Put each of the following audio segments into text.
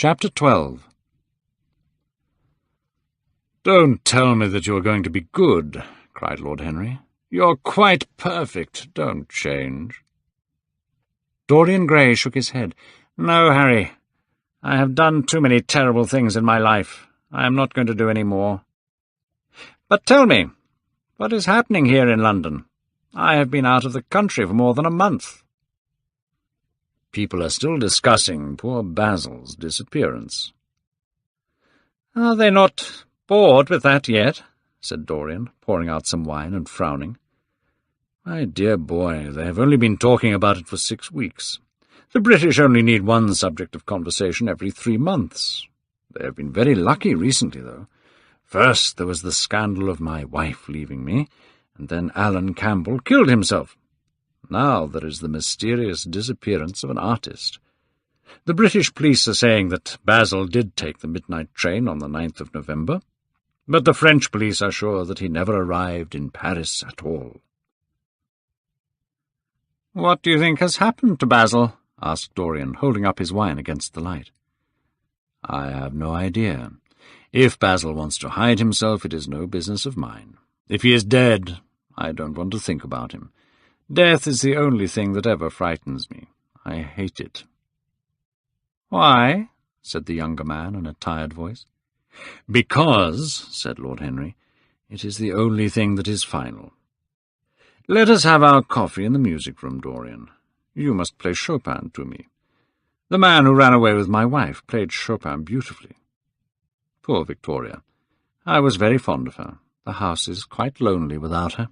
Chapter 12. "Don't tell me that you're going to be good," cried Lord Henry. "You're quite perfect. Don't change." Dorian Gray shook his head. "No, Harry. I have done too many terrible things in my life. I am not going to do any more. But tell me, what is happening here in London? I have been out of the country for more than a month." "People are still discussing poor Basil's disappearance." "Are they not bored with that yet?" said Dorian, pouring out some wine and frowning. "My dear boy, they have only been talking about it for 6 weeks. The British only need one subject of conversation every 3 months. They have been very lucky recently, though. First there was the scandal of my wife leaving me, and then Alan Campbell killed himself. Now there is the mysterious disappearance of an artist. The British police are saying that Basil did take the midnight train on the 9th of November, but the French police are sure that he never arrived in Paris at all." "What do you think has happened to Basil?" asked Dorian, holding up his wine against the light. "I have no idea. If Basil wants to hide himself, it is no business of mine. If he is dead, I don't want to think about him. Death is the only thing that ever frightens me. I hate it." "Why?" said the younger man in a tired voice. "Because," said Lord Henry, "it is the only thing that is final. Let us have our coffee in the music-room, Dorian. You must play Chopin to me. The man who ran away with my wife played Chopin beautifully. Poor Victoria. I was very fond of her. The house is quite lonely without her."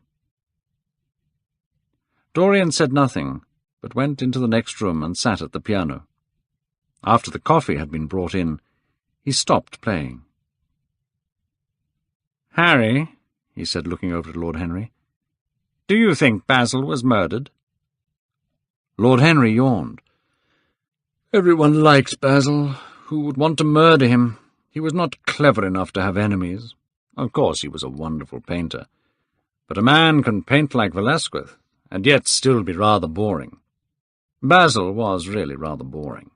Dorian said nothing, but went into the next room and sat at the piano. After the coffee had been brought in, he stopped playing. "Harry," he said, looking over at Lord Henry, "do you think Basil was murdered?" Lord Henry yawned. "Everyone liked Basil. Who would want to murder him? He was not clever enough to have enemies. Of course he was a wonderful painter. But a man can paint like Velasquez, and yet still be rather boring. Basil was really rather boring.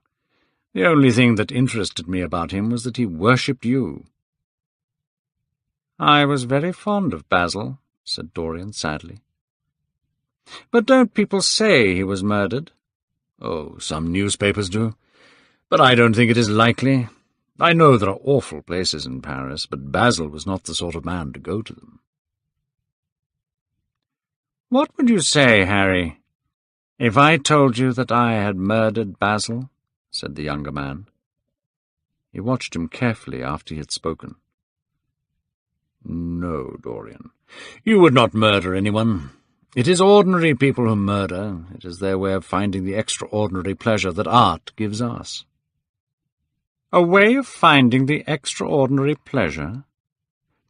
The only thing that interested me about him was that he worshipped you." "I was very fond of Basil," said Dorian sadly. "But don't people say he was murdered?" "Oh, some newspapers do. But I don't think it is likely. I know there are awful places in Paris, but Basil was not the sort of man to go to them." "What would you say, Harry, if I told you that I had murdered Basil?" said the younger man. He watched him carefully after he had spoken. "No, Dorian, you would not murder anyone. It is ordinary people who murder. It is their way of finding the extraordinary pleasure that art gives us." "A way of finding the extraordinary pleasure?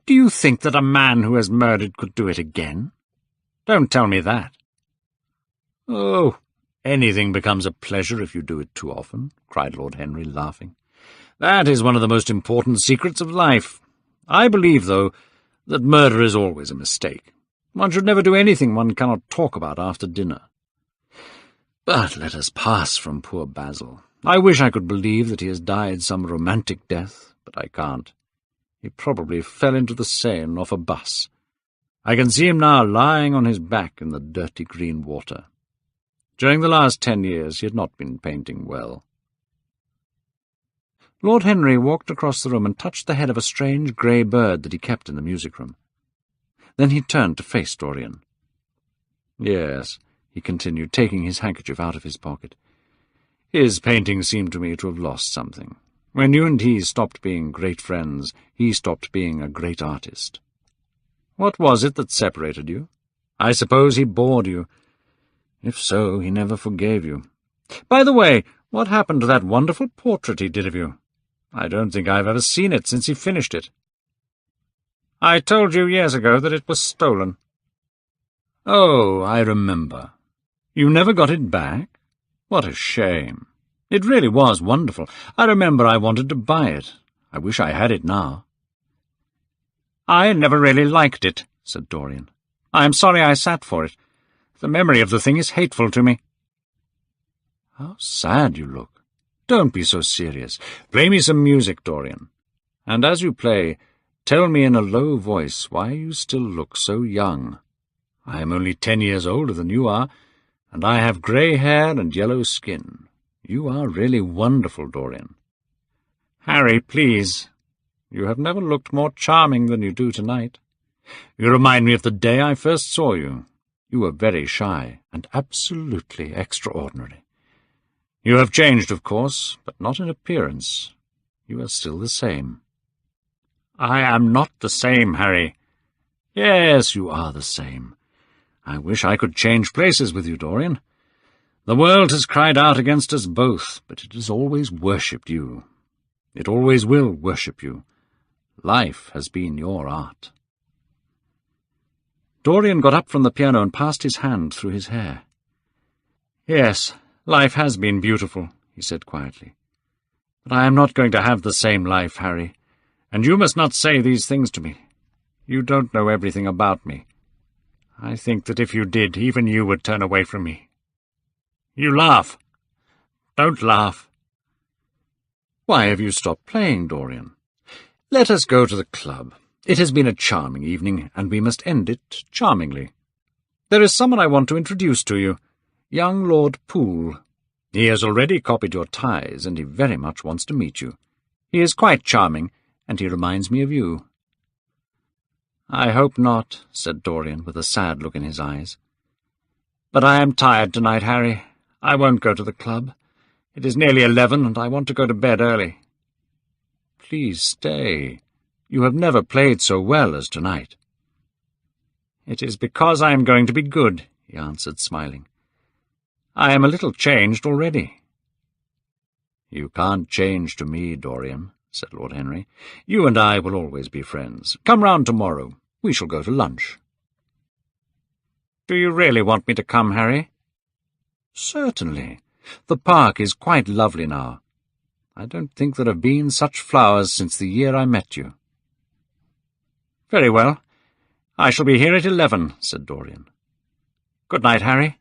Do you think that a man who has murdered could do it again? Don't tell me that." "Oh, anything becomes a pleasure if you do it too often," cried Lord Henry, laughing. "That is one of the most important secrets of life. I believe, though, that murder is always a mistake. One should never do anything one cannot talk about after dinner. But let us pass from poor Basil. I wish I could believe that he has died some romantic death, but I can't. He probably fell into the Seine off a bus. I can see him now lying on his back in the dirty green water. During the last 10 years he had not been painting well." Lord Henry walked across the room and touched the head of a strange grey bird that he kept in the music-room. Then he turned to face Dorian. "Yes," he continued, taking his handkerchief out of his pocket. "His painting seemed to me to have lost something. When you and he stopped being great friends, he stopped being a great artist. What was it that separated you? I suppose he bored you. If so, he never forgave you. By the way, what happened to that wonderful portrait he did of you? I don't think I've ever seen it since he finished it." "I told you years ago that it was stolen." "Oh, I remember. You never got it back? What a shame. It really was wonderful. I remember I wanted to buy it. I wish I had it now." "I never really liked it," said Dorian. "I am sorry I sat for it. The memory of the thing is hateful to me." "How sad you look. Don't be so serious. Play me some music, Dorian. And as you play, tell me in a low voice why you still look so young. I am only 10 years older than you are, and I have grey hair and yellow skin. You are really wonderful, Dorian. Harry, please. You have never looked more charming than you do tonight. You remind me of the day I first saw you. You were very shy and absolutely extraordinary. You have changed, of course, but not in appearance. You are still the same. I am not the same, Harry. Yes, you are the same. I wish I could change places with you, Dorian. The world has cried out against us both, but it has always worshipped you. It always will worship you. Life has been your art. Dorian got up from the piano and passed his hand through his hair. Yes, life has been beautiful, he said quietly. But I am not going to have the same life, Harry, and you must not say these things to me. You don't know everything about me. I think that if you did, even you would turn away from me. You laugh. Don't laugh. Why have you stopped playing, Dorian? Let us go to the club. It has been a charming evening, and we must end it charmingly. There is someone I want to introduce to you, young Lord Poole. He has already copied your ties, and he very much wants to meet you. He is quite charming, and he reminds me of you. I hope not, said Dorian, with a sad look in his eyes. But I am tired tonight, Harry. I won't go to the club. It is nearly 11, and I want to go to bed early. Please stay. You have never played so well as tonight. It is because I am going to be good, he answered, smiling. I am a little changed already. You can't change to me, Dorian, said Lord Henry. You and I will always be friends. Come round tomorrow. We shall go to lunch. Do you really want me to come, Harry? Certainly. The park is quite lovely now. I don't think there have been such flowers since the year I met you. Very well. I shall be here at 11, said Dorian. Good night, Harry.